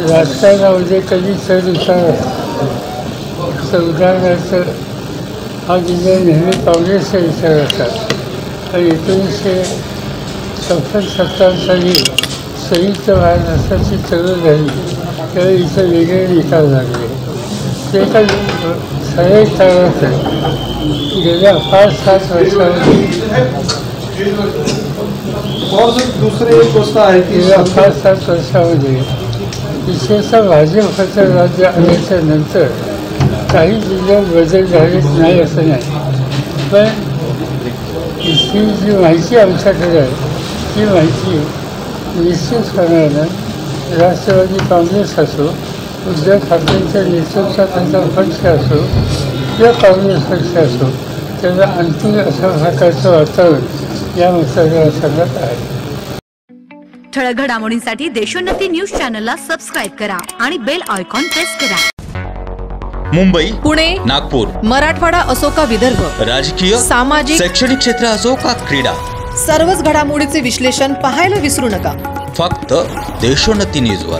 राजकारणामध्ये कधी चढ उतार असतो. उदाहरणार्थ हा जिल्हा नेहमी काँग्रेसचा विचार असतात आणि 1967 साली संयुक्त महाराष्ट्राची चळवळ झाली त्यावेळी इथं वेगळे निकाल लागले. ते एका सरळ कारणात गेल्या 5-7 वर्षामध्ये दुसरी एक गोष्ट आहे की गेल्या 5-7 वर्षामध्ये विशेषतः भाजपचं राज्य आल्याच्या नंतर काही जिल्ह्यात बदल झालेच नाही असं नाही, पण इथली जी माहिती आमच्याकडे आहे ती माहिती निश्चितपणानं राष्ट्रवादी काँग्रेस असो, उद्धव ठाकरेंच्या नेतृत्वाखालचा पक्ष असो किंवा काँग्रेस पक्ष असो, त्याला अंतिम अशा प्रकारचं वातावरण या मतदारसंघात आहे. ठळक घडामोडींसाठी देशोन्नती न्यूज चॅनलला सबस्क्राईब करा आणि बेल आयकॉन प्रेस करा. मुंबई, पुणे, नागपूर, मराठवाडा असो का विदर्भ, राजकीय, सामाजिक, शैक्षणिक क्षेत्र असो का क्रीडा, सर्वच घडामोडीचे विश्लेषण पाहायला विसरू नका. फक्त देशोन्नती न्यूजवर.